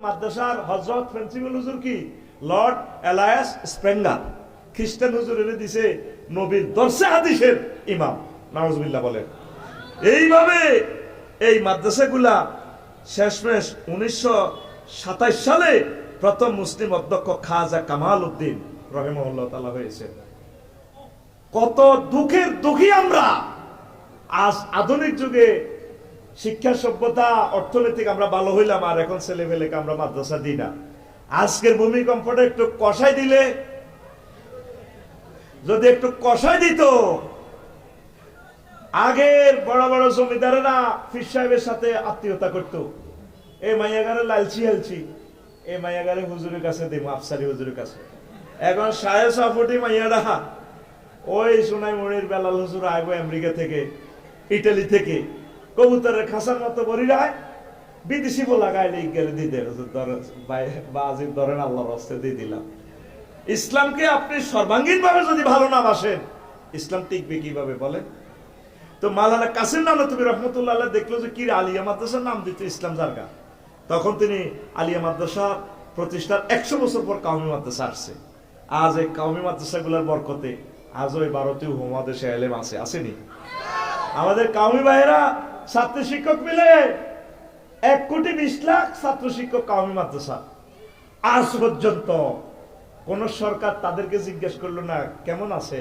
মাদ্রাসার হযরত প্রিন্সিপাল হুজুর কি লর্ড এলায়াস স্প্রেঙ্গার, খ্রিস্টান হুজুরের দিছে নবীর দর্শে হাদিসের ইমাম, নাউজুবিল্লাহ বলেন। এইভাবে এই মাদ্রাসাগুলা শেষমেশ 1927 সালে প্রথম মুসলিম অধ্যক্ষ খাজা কামাল উদ্দিন রহিমাহুল্লাহ তাআলা হয়েছে। কত দুঃখের দুঃখী আমরা আজ আধুনিক যুগে, শিক্ষা সভ্যতা অর্থনৈতিক আমরা ভালো হইলাম, আর এখন ছেলে ফেলেকে আমরা মাদ্রাসা দিই না। আজকের ভূমিকম্পটা একটু কষাই দিলে, যদি একটু কষাই দিত, আগের বড় বড় জমিদারেরা পীর সাহেবের সাথে আত্মীয়তা করত। এই মাইয়াগারে লালচি হালছি, এই মাইয়াগারে হুজুরের কাছে দিম, আফসারি হুজুরের কাছে। এখন 6.5 মাইয়ারা ওই সোনাই মনির বেলাল হুজুর আইবো আমেরিকা থেকে, ইটালি থেকে, কবুতরের খাসার মতো বরিরায় বিদেশি বলা গাইলে গেলে দিয়ে দেন, বাজির ধরেন আল্লাহর রাস্তায় দিয়ে দিলাম। ইসলামকে আপনি সর্বাঙ্গীন ভাবে যদি ভালো না বাসেন, ইসলাম টিকবে কিভাবে বলেন? তো মাওলানা কাসিম নানতুবি রহমতুল্লাহ আলাইহি দেখলো যে কি আলিয়া মাদ্রাসার নাম দিতে ইসলাম জারগা, তখন তিনি আলিয়া মাদ্রাসা প্রতিষ্ঠার 100 বছর পর কওমি মাদ্রাসা আসছে। আজ এই কওমি মাদ্রাসাগুলোর বরকতে আজ ওই ভারতীয় উপমহাদেশে এলেম আছে, আসেনি? আমাদের কওমি ভাইয়েরা ছাত্র শিক্ষক মিলে 1,20,00,000 ছাত্র শিক্ষক কওমি মাদ্রাসা। আজ পর্যন্ত কোন সরকার তাদেরকে জিজ্ঞেস করলো না কেমন আছে,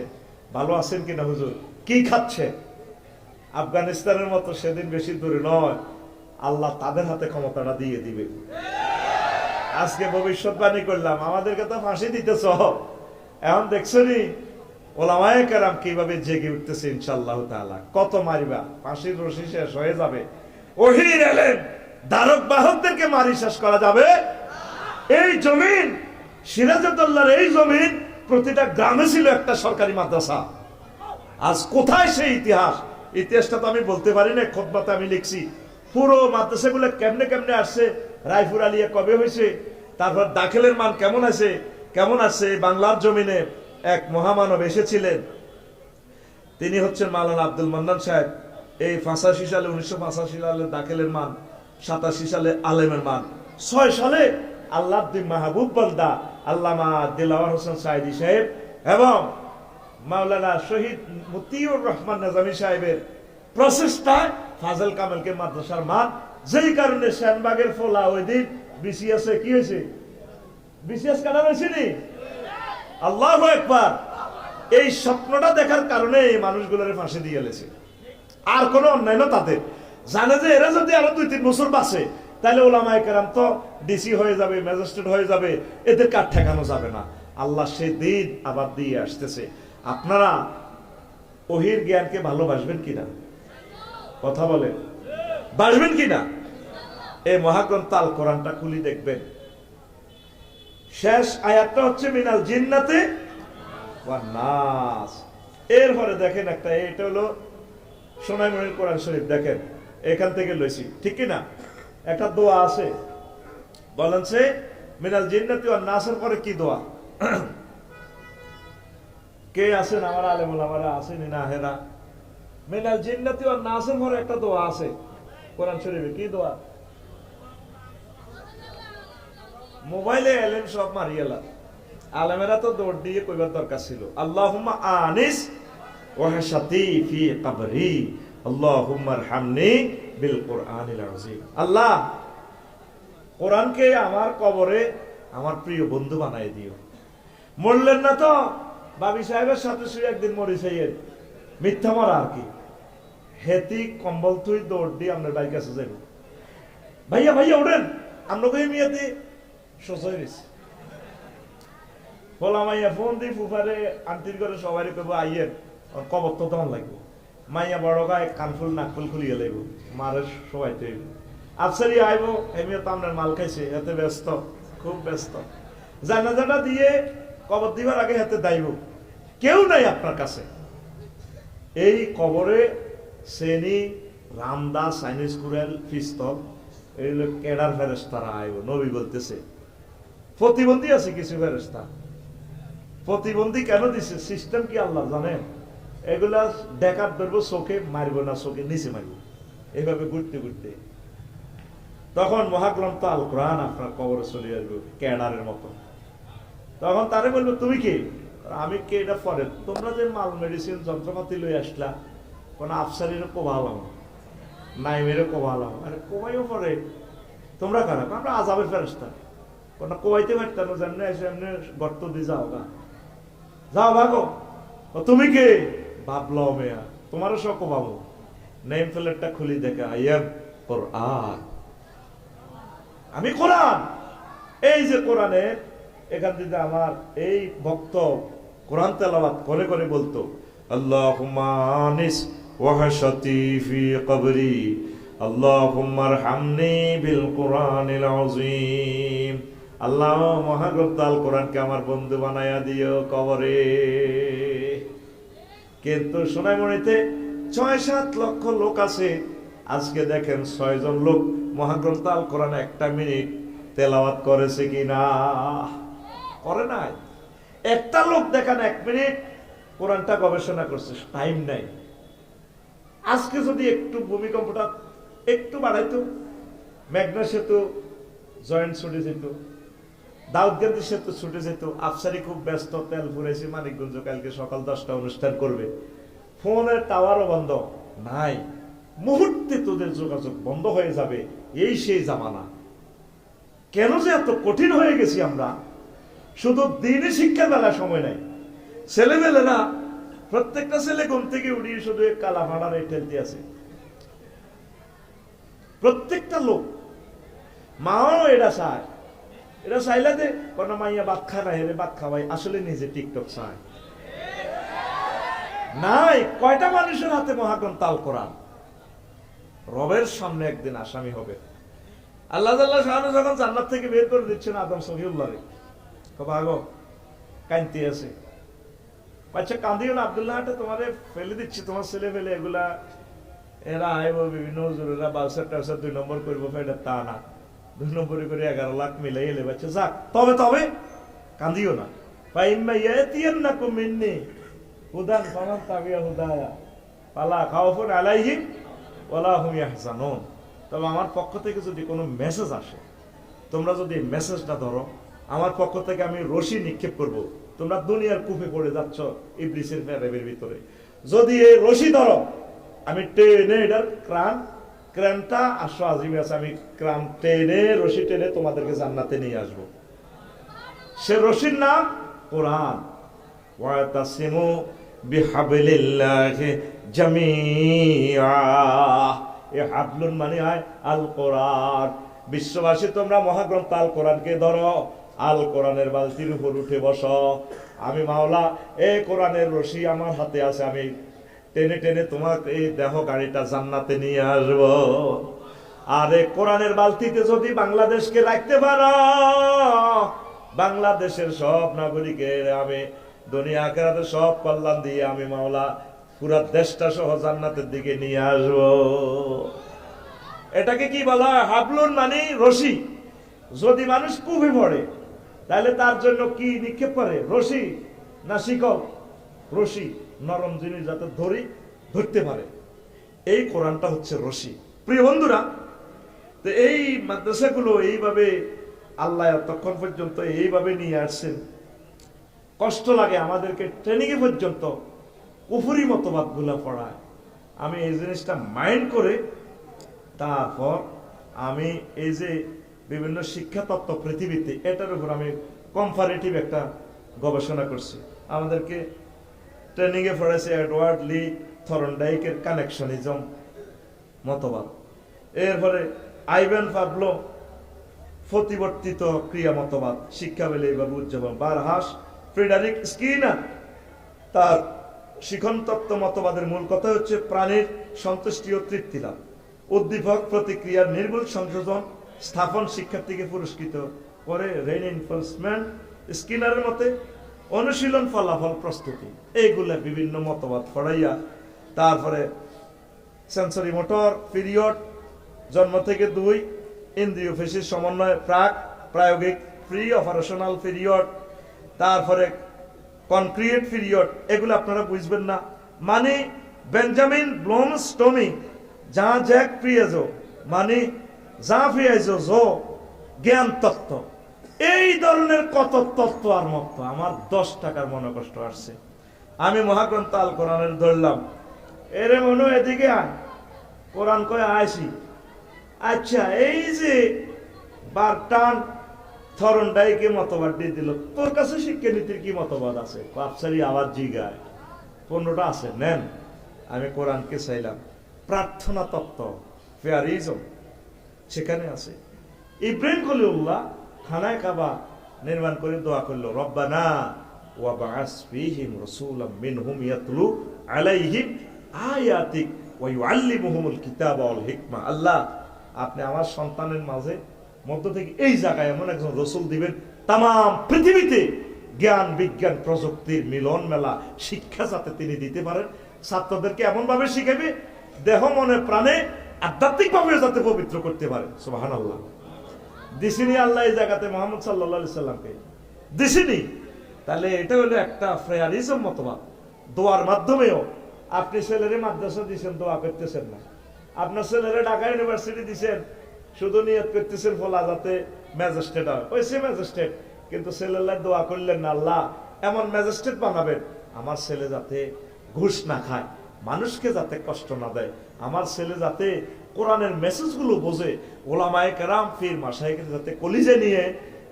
ভালো আছেন কিনা হুজুর, কি খাচ্ছে? আফগানিস্তানের মতো সেদিন বেশি দূরে নয়, আল্লাহ তাদের হাতে ক্ষমতাটা দিয়ে দিবে। আজকে ভবিষ্যৎবাণী করলাম, আমাদেরকে তো ফাঁসি দিতেছ, এখন দেখছো নি ওলামায়ে কেরাম কিভাবে জেগে উঠতেছে ইনশাআল্লাহ তাআলা। কত মারিবা, ফাঁসির রশি শেষ হয়ে যাবে, ওহির এলেন ধারক বাহকদেরকে মারি শেষ করা যাবে। এই জমিন সিরাজউদ্দৌলার, এই জমিন প্রতিটা গ্রামে ছিল একটা সরকারি মাদ্রাসা। আজ কোথায় সেই ইতিহাস? ইতিহাসটা তো আমি বলতে পারি না, খুতবাতে আমি লিখছি পুরো মাদ্রাসাগুলো কেমনে কেমনে আসছে, রায়পুর আলিয়া কবে হয়েছে, তারপর দাখিলের মান কেমন আছে, কেমন আছে। বাংলার জমিনে এক মহামানব এসেছিলেন, তিনি হচ্ছেন মাওলানা আব্দুল মান্নান সাহেব। এই 85 সালে 1985 সালে দাখিলের মান, 87 সালে আলেমের মান, 6 সালে আল্লাহ মাহবুব বান্দা আল্লামা দিলওয়ার হোসেন সাইদি সাহেব এবং মাওলানা শহীদ মতিউর রহমান নাজামী সাহেবের প্রচেষ্টায় ফাজল কামালকে মাদ্রাসার মান, যেই কারণে শ্যানবাগের ফোলা ওই দিন বিসিএসে কি হয়েছে, বিসিএস কাটা হয়েছে নি, আল্লাহু আকবার। এই স্বপ্নটা দেখার কারণে এই মানুষগুলোর ফাঁসি দিয়ে গেছে। আর কোনো অন্যায় না তাদের, জানে যে এরা যদি আরো 2-3 বছর বাঁচে তাহলে ওলামায়ে কেরাম তো ডিসি হয়ে যাবে, ম্যাজিস্ট্রেট হয়ে যাবে, এদের কার ঠেকানো যাবে না। আল্লাহ সে দিন আবার দিয়ে আসতেছে। আপনারা ওহির জ্ঞানকে ভালোবাসবেন কিনা? কথা বলেন, বাসবেন কিনা? এই মহাগ্রন্থ আল কোরআনটা খুলি দেখবেন, শেষ আয়াতটা হচ্ছে মিনাল জিন্নাতে ওয়ান নাস। এরপরে দেখেন একটা, এটা হলো সোনাইমুড়ির কোরআন শরীফ, দেখেন এখান থেকে লইছি, ঠিক কি না? একটা দোয়া আছে, বলেন সে মিনাল জিন্নাতি ওয়ান নাসের পরে কি দোয়া? কে আছেন আমার আলেম ওলামারা আছেন না হেরা? মিনাল জিন্নাতি ওয়ান নাসের পরে একটা দোয়া আছে কোরআন শরীফে, কি দোয়া? মোবাইলে এলেম সব মারিয়ালা, আলেমেরা তো দৌড় দিয়ে কইবার দরকার ছিল। আল্লাহুম্মা আনিস ওয়াহশাতি ফি কবরি আল্লাহুম্মা আরহামনি বিল কুরআনিল আযীম। আল্লাহ, কোরআনকে আমার কবরে আমার প্রিয় বন্ধু বানাই দিও। মরলেন না তো? বাবি সাহেবের সাথে শুয়ে একদিন মরিছেন, মিথ্যা মরা আর কি। হেতি কম্বল থুই দৌড় দিয়ে আপনার বাইক কাছে যাইব, ভাইয়া ভাইয়া ওঠেন, আপনাকে মিয়াতে বলা মাইয়া ফোন দি ফুফারে আন্টির করে সবাই কব আইয়ের কবর তো তখন লাগবে। মাইয়া বড় গায়ে কানফুল নাকফুল খুলিয়ে লাগব, মারে সবাই তো আফসারি আইব, এমিও তো আপনার মাল খাইছে, এতে ব্যস্ত, খুব ব্যস্ত। জানাজাটা দিয়ে কবর দিবার আগে হাতে দাইব, কেউ নাই আপনার কাছে। এই কবরে শ্রেণী রামদা, চাইনিজ কুড়েল, পিস্তল, এই কেডার ফেরেশতারা আইব। নবী বলতেছে প্রতিবন্ধী আছে কিছু ফেরেশতা। প্রতিবন্ধী কেন দিছে? সিস্টেম কি আল্লাহ জানেন? এগুলা দেখার ধরবো, চোখে মারবো না, চোখে নিচে মারবো, এইভাবে ঘুরতে ঘুরতে। তখন মহাগ্রন্থ আল কোরআন আপনার কবরে চলে আসবে ক্যাডারের মতো। তখন তারে বলবো তুমি কি? আমি কে এটা পরে, তোমরা যে মাল মেডিসিন যন্ত্রপাতি লই আসলা, কোন আফসারিরও কোবালাম নাইমেরও কোবালাম, আরে কোবাইও পরে তোমরা কারা? আমরা আজাবের ফেরেশতা, কোন কোবাইতে পারতাম না, জানে এসে এমনি গর্ত দিয়ে যাও গা, যাও ভাগো। তুমি কে? ভাবলাও মেয়া, তোমারও সব কোবাবো। নেম প্লেটটা খুলি দেখে আই এম কোরআন, আমি কোরআন। এই যে কোরআনে এখান থেকে আমার এই ভক্ত কোরআন তেলাওয়াত করে করে বলতো, আল্লাহুম্মা আনিস ওয়াহশাতি ফি কবরি, আল্লাহুম্মা আরহামনি বিল কোরআনিল আযীম। আল্লাহ মহাগ্রন্থ আল কোরআনকে আমার বন্ধু বানায়া দিও কবরে। কিন্তু সোনাইমুড়িতে ৬-৭ লক্ষ লোক আছে, আজকে দেখেন ৬ জন লোক মহাগ্রন্থ আল কোরআন একটা মিনিট তেলাওয়াত করেছে কিনা? করে নাই। একটা লোক দেখান 1 মিনিট কোরআনটা গবেষণা করছে, টাইম নাই। আজকে যদি একটু ভূমিকম্পটা একটু বাড়াইতো, মেঘনা সেতু জয়েন্ট ছুটে যেত, দাউদকান্দি সেতু ছুটে যেত, আফসারি খুব ব্যস্ত, তেল ফুরাইছে মানিকগঞ্জ, কালকে সকাল 10টা অনুষ্ঠান করবে, ফোনের টাওয়ারও বন্ধ নাই, মুহূর্তে তোদের যোগাযোগ বন্ধ হয়ে যাবে, এই সেই জামানা। কেন যে এত কঠিন হয়ে গেছি আমরা? শুধু দিনই শিক্ষার বেলা সময় নাই, ছেলেমেলেরা প্রত্যেকটা ছেলে ঘুম থেকে উঠিয়ে শুধু কালা ভাড়ারে ঠেলতে আছে, প্রত্যেকটা লোক। মাও এটা চায়, এটা চাইলে যে কোনো মাইয়া ভাত খায় না, হেরে ভাত খাওয়াই, আসলে নিজে টিকটক চায় নাই। কয়টা মানুষের হাতে মহাগ্রন্থ আল কোরআন? রবের সামনে একদিন আসামি হবে। আল্লাহ যখন জান্নাত থেকে বের করে দিচ্ছেন আদম সফিউল্লাহরে, ভাগো কাঁদতে আছে, আচ্ছা কাঁদিও না আব্দুল্লাহ, তোমারে ফেলে দিচ্ছি, তোমার ছেলে ফেলে এগুলা এরা আইব, বিভিন্ন হুজুরেরা বালসার টালসার 2 নম্বর করবো, এটা তা না, 2 নম্বরে করে 11 লাখ মিলাই এলে বাচ্চা যাক, তবে তবে কাঁদিও না। ফাইম্মা ইয়াতিয়ান্নাকুম মিন্নি হুদান ফামান তাবিয়া হুদায়া ফালা খাউফুন আলাইহিম ওয়ালা হুম ইয়াহজানুন। তবে আমার পক্ষ থেকে যদি কোনো মেসেজ আসে, তোমরা যদি মেসেজটা ধরো, আমার পক্ষ থেকে আমি রশি নিক্ষেপ করব, তোমরা দুনিয়ার কূপে পড়ে যাচ্ছ ইবলিসের ফেরেবের ভিতরে, যদি এই রশি ধরো, আমি টেনে এটার ক্রানটা আসো আজিমে আছে, আমি ক্রান টেনে রশি টেনে তোমাদেরকে জান্নাতে নিয়ে আসবো। সে রশির নাম কোরআন। ওয়াতাসিমু বিহাবলিল্লাহি জামিআ, এই হাবলুন মানে হয় আল কোরআন। বিশ্ববাসী তোমরা মহাগ্রন্থ আল কোরআনকে ধরো, আল কোরআনের বালতির উপর উঠে বসো। আমি মাওলা এই কোরআনের রশি আমার হাতে আছে, আমি টেনে টেনে তোমার এই দেহ গাড়িটা জান্নাতে নিয়ে আসবো। আর এই কোরআনের বালতিতে যদি বাংলাদেশকে রাখতে পারো, বাংলাদেশের সব নাগরিকের আমি দুনিয়া আখিরাতে সব কল্যাণ দিয়ে আমি মাওলা পুরা দেশটা সহ জান্নাতের দিকে নিয়ে আসবো। এটাকে কি বলা হয়? হাবলুন মানে রশি। যদি মানুষ কূপে পড়ে তাহলে তার জন্য কি নিক্ষেপ করে? রশি না শিকল? রশি, নরম জিনিস যাতে ধরতে পারে। এই কোরআনটা হচ্ছে রশি। প্রিয় বন্ধুরা, তো এই মাদ্রাসাগুলো এইভাবে আল্লাহ তখন পর্যন্ত এইভাবে নিয়ে আসছেন। কষ্ট লাগে আমাদেরকে ট্রেনিং এ পর্যন্ত কুফরি মতবাদ গুলা পড়ায়। আমি এই জিনিসটা মাইন্ড করে তারপর আমি এই যে বিভিন্ন শিক্ষা তত্ত্ব পৃথিবীতে, এটার উপর আমি কম্পারেটিভ একটা গবেষণা করছি। আমাদেরকে ট্রেনিং এ পড়াইছে এডওয়ার্ড লি থরনডাইকের কানেকশনিজম মতবাদ, এরপরে আইভেন পাভলো প্রতিবর্তিত ক্রিয়া মতবাদ, শিক্ষা পেলে এইভাবে উদযাপন, বারহাস ফ্রেডারিক স্কিনার তার শিখন তত্ত্ব মতবাদের মূল কথা হচ্ছে প্রাণীর সন্তুষ্টি ও তৃপ্তি লাভ, উদ্দীপক প্রতিক্রিয়ার নির্ভুল সংযোজন স্থাপন শিক্ষার্থীকে পুরস্কৃত করে, রেইনফোর্সমেন্ট স্কিনারের মতে অনুশীলন ফলাফল প্রস্তুতি, এইগুলা বিভিন্ন মতবাদ পড়াইয়া তারপরে সেন্সরি মোটর পিরিয়ড জন্ম থেকে 2, ইন্দ্রিয় পেশির সমন্বয় প্রাক প্রায়োগিক প্রি অপারেশনাল পিরিয়ড, তারপরে কনক্রিয়েট পিরিয়ড, এগুলো আপনারা বুঝবেন না। মানে বেঞ্জামিন ব্লুমস্টোমি, জা জ্যাক প্রিয়েজো, মানে জাফিয়াইজো জো জ্ঞান তত্ত্ব, এই ধরনের কত তত্ত্ব আর মত। আমার 10 টাকার মনে কষ্ট আসছে। আমি মহাগ্রন্থ আল কোরআনের ধরলাম, এরে মনো এদিকে আয়, কোরআন কয়ে আইসি। আচ্ছা, এই যে বারটান থরনডাইকে মতবাদ দিয়ে দিল, তোর কাছে শিক্ষানীতির কি মতবাদ আছে? বাপসারি আবার জিগায় 15টা আছে, নেন। আমি কোরআনকে চাইলাম, প্রার্থনা তত্ত্ব, ফেয়ারিজম সেখানে আছে। ইব্রাহিম খলিলুল্লাহ খানায় কাবা নির্মাণ করে দোয়া করলো, রব্বানা ওয়া বা'আস ফীহিম রাসূলাম মিনহুম ইয়াতলু আলাইহিম আয়াতিক ওয়া ইউআল্লিমুহুমুল কিতাবা ওয়াল হিকমা। আল্লাহ, আপনি আমার সন্তানের মাঝে মধ্য থেকে এই জায়গায় এমন একজন রসুল দিবেন, তাম পৃথিবীতে জ্ঞান বিজ্ঞান প্রযুক্তির মিলন মেলা শিক্ষা যাতে তিনি দিতে পারেন, ছাত্রদেরকে এমন ভাবে শিখাবে দেহ মনে প্রাণে আধ্যাত্মিক ভাবে যাতে পবিত্র করতে পারে। সুবহানাল্লাহ। দিছিনি আল্লাহ এই জায়গাতে মুহাম্মদ সাল্লাল্লাহু আলাইহি সাল্লামকে দিছিনি। তাহলে এটা হলো একটা ফ্রেয়ারিজম মতবাদ। দোয়ার মাধ্যমেও আপনি ছেলেরে মাদ্রাসা দিয়েছেন, দোয়া করতেছেন না। আপনার ছেলেরে ঢাকা ইউনিভার্সিটি দিয়েছেন, শুধু নিয়ত করতেছেন ফলা যাতে ম্যাজিস্ট্রেট হয়, ওইসে ম্যাজিস্ট্রেট, কিন্তু ছেলের দোয়া করলেন না, আল্লাহ এমন ম্যাজিস্ট্রেট বানাবেন আমার ছেলে যাতে ঘুষ না খায়, মানুষকে যাতে কষ্ট না দেয়, আমার ছেলে যাতে কোরআনের মেসেজগুলো বোঝে, ওলামায়ে কেরাম পীর মাশায়েখ যাতে কলিজে নিয়ে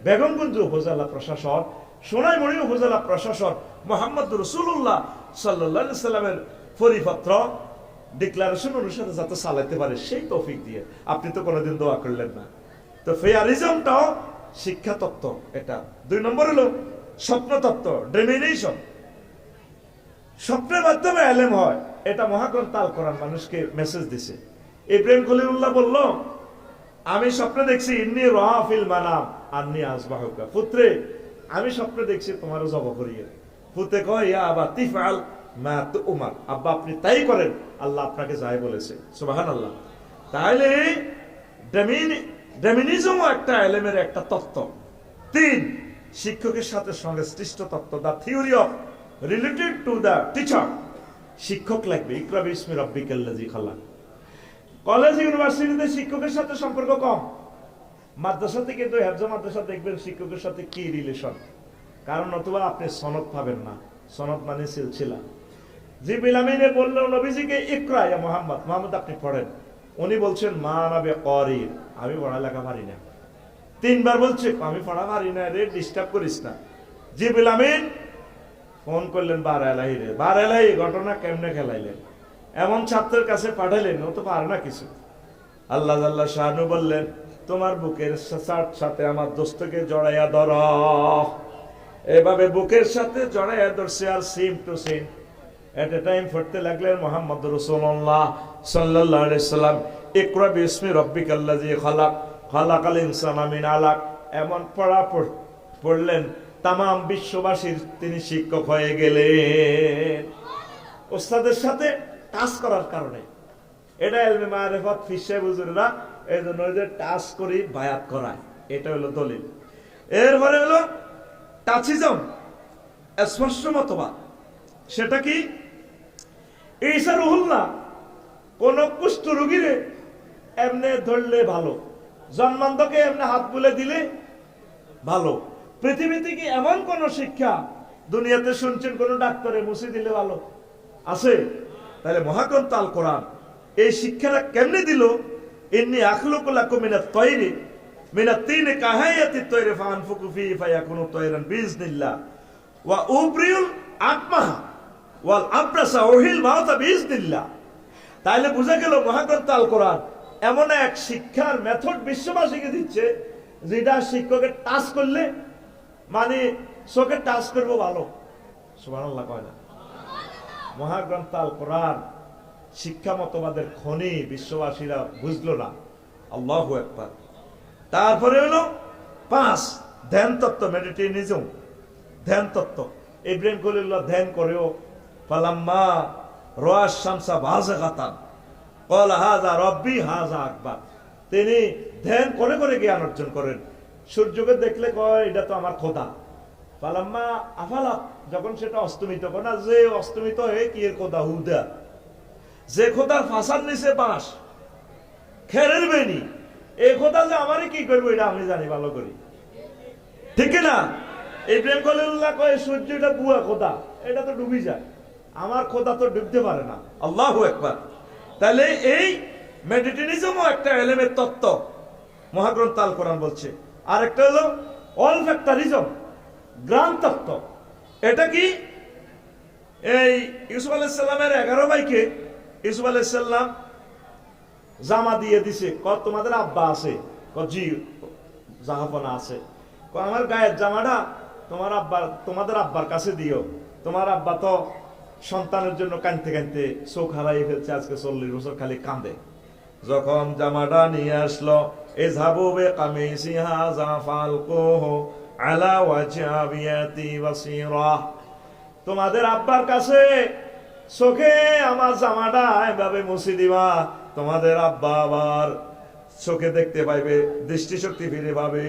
বেগমগঞ্জ উপজেলা প্রশাসন, সোনাইমুড়ি উপজেলা প্রশাসন মুহাম্মদ রাসূলুল্লাহ সাল্লাল্লাহু আলাইহি সাল্লামের পরিপত্র ডিক্লারেশন অনুসারে যাতে চালাতে পারে, সেই তৌফিক দিয়ে। আপনি তো কোনোদিন দোয়া করলেন না। তো ফেয়ারিজমটাও শিক্ষা তত্ত্ব। এটা 2 নম্বর হলো স্বপ্ন তত্ত্ব, ড্রিমিনেশন। স্বপ্নের মাধ্যমে এলেম হয়, এটা মহাগ্রন্থ আল কোরআন মানুষকে মেসেজ দিছে। ইব্রাহিম খলিলুল্লাহ বলল, আমি স্বপ্নে দেখছি ইন্নী রাআ ফিল মানাম আন্নী আসবাহুকা, পুত্রে আমি স্বপ্নে দেখছি তোমার জবাই করিয়ে। পুত্রে কয়, ইয়া আবা তিফআল মা তুমার, আব্বা আপনি তাই করেন, আল্লাহ আপনাকে যাই বলেছে। সুবহানাল্লাহ। তাহলে ডেমিনিজম একটা এলেমের একটা তত্ত্ব। 3, শিক্ষকের সাথে সংশ্লিষ্ট তত্ত্ব, the theory of related to the teacher. শিক্ষক লাগবে, ইকরা বিসমি রাব্বিকাল্লাযী খালাক। কলেজ ইউনিভার্সিটিতে শিক্ষকের সাথে সম্পর্ক কম। মাদ্রাসাতে কিন্তু হেফজ মাদ্রাসা দেখবেন শিক্ষকের সাথে কি রিলেশন, কারণ নতুবা আপনি সনদ পাবেন না। সনদ মানে সিলসিলা। জিবরিল আমিনে বলল নবীজিকে, ইকরা ইয়া মুহাম্মদ, মুহাম্মদ আপনি পড়েন। উনি বলছেন, মা নাবে করি, আমি পড়ালেখা পারি না। 3 বার বলছে, আমি পড়া পারি না রে, ডিস্টার্ব করিস না। জিবরিল আমিন ফোন করলেন বারাইলাহি রে, বারাইলাহি ঘটনা কেমনে খেলাইলেন, এমন ছাত্রের কাছে পাঠালেন, ও তো পারে না কিছু। আল্লাহ জাল্লা শানু বললেন, তোমার বুকের সাথে আমার দোস্তকে জড়াইয়া ধর। এভাবে বুকের সাথে জড়াইয়া ধরছে, আর seem to SIM at A time পড়তে লাগলেন মুহাম্মদ রাসূলুল্লাহ সাল্লাল্লাহু আলাইহি সাল্লাম, ইকরা বিসমি রাব্বিকাল্লাযী খালাক, খালাকাল ইনসানা মিন আলাক। এমন পড়া পড়লেন, তাম বিশ্ববাসীর তিনি শিক্ষক হয়ে গেলেন ওস্তাদের সাথে টাচ করার কারণে। এটা ইলমে মারিফাত ফিশে বুজুররা এই জন্য যে টাচ করি বায়াত করায়, এটা হলো দলিল। এরপরে হলো টাচিজম, স্পর্শ মতবাদ। সেটা কি? ঈসা রুহুল্লাহ কোন কুষ্ঠ রোগীরে এমনি ধরলে ভালো, জন্মান্ধকে এমনি হাত বুলে দিলে ভালো। পৃথিবীতে কি এমন কোন শিক্ষা দুনিয়াতে শুনছেন কোন ডাক্তারে মুছে দিলে ভালো আছে? তাহলে মহাগ্রন্থ আল কোরআন এই শিক্ষাটা কেমনে দিল? ইন্নী আখলুকু লাকুম মিনাত তায়রি মিনাত তিনি কাহায়াতিত তায়রি ফানফুকু ফিহি ফায়াকুনু তায়রান বিইজনিল্লাহ ওয়া উবরিউল আকমাহ ওয়াল আবরাসা ওহিল মাউতা বিইজনিল্লাহ। তাহলে বোঝা গেল মহাগ্রন্থ আল কোরআন এমন এক শিক্ষার মেথড বিশ্ববাসীকে দিচ্ছে, যেটা শিক্ষকের টাচ করলে মানে চোখে টাচ করবো ভালো। সুবহানাল্লাহ কয় না? মহাগ্রন্থ আল কোরআন শিক্ষা মতবাদের খনি বিশ্ববাসীরা বুঝলো না। আল্লাহু আকবার। তারপরে হলো 5 ধ্যান তত্ত্ব, মেডিটেশনিজম, ধ্যান তত্ত্ব। ইব্রাহিম খলিলুল্লাহ ধ্যান করেও ফালাম্মা রাআশ শামসা বাযিগাতান ক্বালা হাযা রাব্বি হাযা আকবার। তিনি ধ্যান করে করে জ্ঞান অর্জন করেন। সূর্যকে দেখলে কয় এটা তো আমার খোদা। ফালাম্মা আফালাত, যখন সেটা অস্তমিত করে না, যে অস্তমিত হয়ে কি এর খোদা হুদা, যে খোদার ফাসার নিচে বাঁশ, খেরের বেনি, এই খোদা যে আমারই কি করবো এটা আমি জানি ভালো করি, ঠিক না? ইব্রাহিম খলিলুল্লাহ কয় সূর্যটা বুয়া খোদা, এটা তো ডুবি যায়, আমার খোদা তো ডুবতে পারে না। আল্লাহু আকবার। তাহলে এই মেডিটেরিজমও একটা এলেমের তত্ত্ব, মহাগ্রন্থ আল কোরআন বলছে। আর একটা হলো অল ফ্যাক্টরিজম, গ্রাম তত্ত্ব। এটা কি? এই ইউসুফ আলাইহিস সালামের 11 ভাইকে ইউসুফ আলাইহিস সালাম জামা দিয়ে দিছে। তোমাদের আব্বা আছে? জি জাহাপনা আছে। আমার গায়ের জামাটা তোমাদের আব্বার কাছে দিও, তোমার আব্বা তো সন্তানের জন্য কাঁদতে কাঁদতে চোখ হারাই ফেলছে, আজকে 40 বছর খালি কাঁদে। যখন জামাটা নিয়ে আসলো, ইযহাবু বিকামিসি হাযা ফালকুহু আলা ওয়াজহি আবিয়াতি বাসীরা, তোমাদের আব্বার কাছে চোখে আমার জামাটা এভাবে মুছি দিবা, তোমাদের আব্বা আবার চোখে দেখতে পাইবে, দৃষ্টিশক্তি ফিরে পাবে।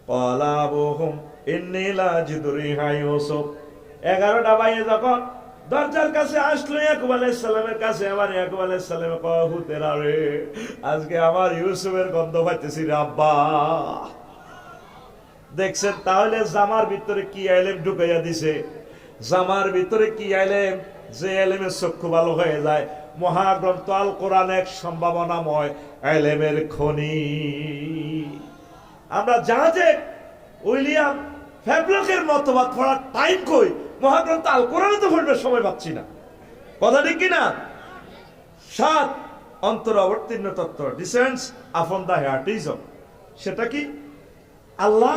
ক্বালা আবুহুম ইন্নী লা আজিদু রিহা ইউসুফ, 11টা ভাই যখন দরজার কাছে আসলো ইয়াকুব আলাইহিস সালামের কাছে, আবার ইয়াকুব আলাইহিস সালাম কয় হুতেরা রে, আজকে আমার ইউসুফের গন্ধ পাইতেছি রে আব্বা। দেখছেন তাহলে জামার ভিতরে কি এলেম ঢুকাইয়া দিছে, জামার ভিতরে কি এলেম, যে এলেমের চক্ষু ভালো হয়ে যায়। মহাগ্রন্থ আল কোরআন এক সম্ভাবনাময় এলেমের খনি। আমরা জাহাজে উইলিয়াম ফ্যাবলকের মতবাদ পড়ার টাইম কই, মহাগ্রন্থ আল কোরআনে তো পড়বে সময় পাচ্ছি না, কথা ঠিক কিনা? 7 অন্তর অবতীর্ণ তত্ত্ব, ডিসেন্স আপন দা হার্টিজম। সেটা কি? আল্লাহ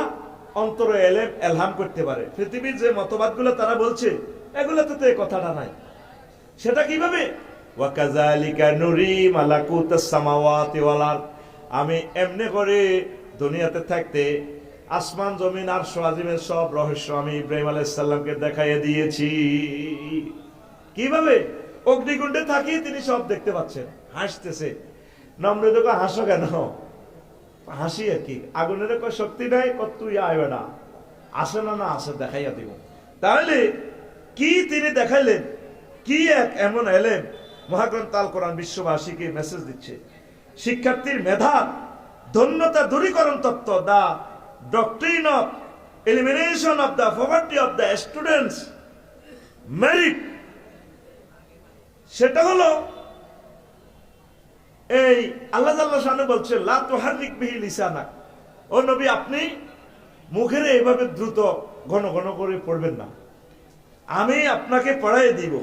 অন্তরে এলেম এলহাম করতে পারে। পৃথিবীর যে মতবাদগুলো তারা বলছে এগুলোতে তো এই কথাটা নাই। সেটা কিভাবে? ওয়াকাযালিকা নুরি মালাকুতাস সামাওয়াতি ওয়াল আরদ, আমি এমনি করে দুনিয়াতে থাকতে আসমান জমিন আর আজিমের সব রহস্য আমি ইব্রাহিম আলাইহিস সালামকে দেখাইয়ে দিয়েছি। কিভাবে? অগ্নিকুণ্ডে থাকি তিনি সব দেখতে পাচ্ছেন, হাসতেছে। নমরুদ কো হাসো কেন? হাসি আর কি, আগুনের কোনো শক্তি নাই, তুই আয় না, আসে না, না আসে দেখাইয়া দিব। তাহলে কি তিনি দেখাইলেন? কি এক এমন এলেম! মহাগ্রন্থ আল কোরআন বিশ্ববাসীকে মেসেজ দিচ্ছে। শিক্ষার্থীর মেধা ধন্যতা দূরীকরণ তত্ত্ব, the doctrine of elimination of the poverty of the students merit. সেটা হলো এই আল্লাহ জাল্লা শানু বলছে লা তুহাররিক বিহি লিসানাক, ও নবী আপনি মুখের এইভাবে দ্রুত ঘন ঘন করে পড়বেন না, আমি আপনাকে পড়াই দিব।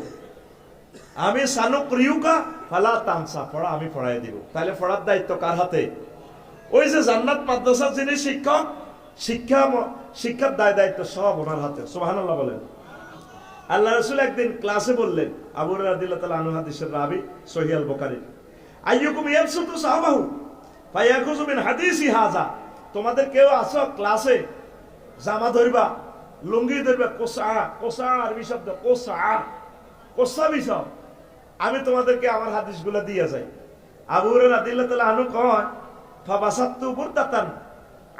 আমি সানুকরিউকা ফালা তানসা, পড়া আমি পড়াই দিব। তাহলে পড়ার দায়িত্ব কার হাতে? ওই যে জান্নাত মাদ্রাসার যিনি শিক্ষক, শিক্ষার দায়িত্ব সব ওনার হাতে। সুবহানাল্লাহ বলেন। আল্লাহ রাসূল একদিন ক্লাসে বললেন, আবু হুরায়রা রাদিয়াল্লাহু তাআলা আনহু হাদিসের রাবী, সহিহ আল বুখারী, আইয়ুকুম ইয়াবসুতু সাহাবাহু ফায়াখুযু মিন হাদিসি হাযা, তোমাদের কেউ আসো ক্লাসে জামা ধরবা, লুঙ্গি ধরবা, কোসা আরবি শব্দ, কোসা বিষয়, আমি তোমাদেরকে আমার হাদিসগুলো দিয়ে যাই। আবু হুরায়রা রাদিয়াল্লাহু তাআলা আনহু কয় ফাবাসাতু বুরদাতান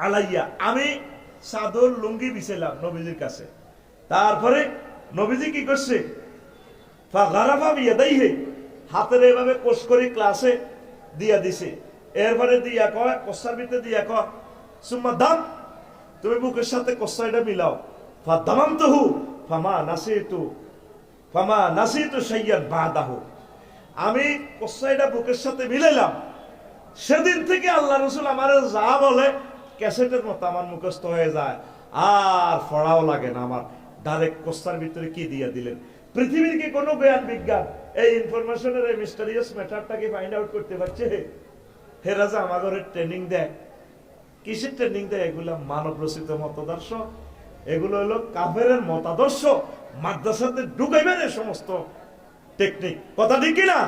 আলাইয়া, আমি চাদর লুঙ্গি বিছাইলাম নবীজির কাছে। তারপরে নবীজি কি করছে? ফাগারাফা বিয়াদাইহি, হাতের এভাবে কোষ করে ক্লাসে দিয়া দিছে। এরপরে দিয়া কয়, কোসার ভিতরে দিয়া কয় সুম্মা দাম, তুমি বুকের সাথে কোসাইটা মিলাও। ফাদামামতুহু ফামা নাসিতু শাইয়ান বাদাহু, আমি কোসাইটা বুকের সাথে মিলাইলাম। সেদিন থেকে আল্লাহ রাসূল আমারে যা বলে ক্যাসেটের মতো আমার মুখস্থ হয়ে যায়, আর পড়াও লাগে না আমার। ডাইরেক্ট কোসার ভিতরে কি দিয়া দিলেন। পৃথিবীর কি কোনো জ্ঞান বিজ্ঞান এই ইনফরমেশনের এই মিস্টেরিয়াস ম্যাটারটাকে ফাইন্ড আউট করতে পারছে? হেরা যে আমাদের ট্রেনিং দেয়, কিসের ট্রেনিং দেয়? এগুলো মানব রচিত মতাদর্শ, এগুলো হলো কাফেরের মতাদর্শ, মাদ্রাসাতে ঢুকাইবেন এই সমস্ত টেকনিক, কথা ঠিক কিনা?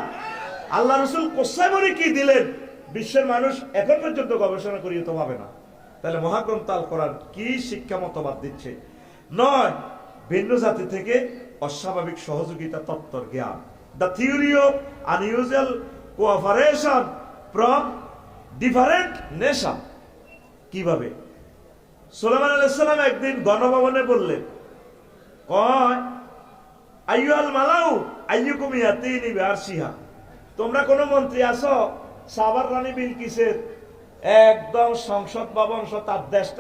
আল্লাহ রাসূল কোসায় মনে কি দিলেন বিশ্বের মানুষ এখন পর্যন্ত গবেষণা করিয়ে তো পাবে না। তাহলে মহাগ্রন্থ আল কোরআন কি শিক্ষা মতবাদ দিচ্ছে? 9 ভিন্ন জাতি থেকে অস্বাভাবিক সহযোগিতা তত্ত্বর জ্ঞান, the theory of unusual cooperation from different nation. কিভাবে? সুলাইমান আলাইহিস সালাম একদিন গণভবনে বললেন, কয় আইয়ুহাল মালাউ আইয়ুকুম ইয়াতিনি বিআরশিহা, তোমরা কোন মন্ত্রী আছো সাবার রানী বিলকিসের একদম সংসদ ভবন তার দেশটা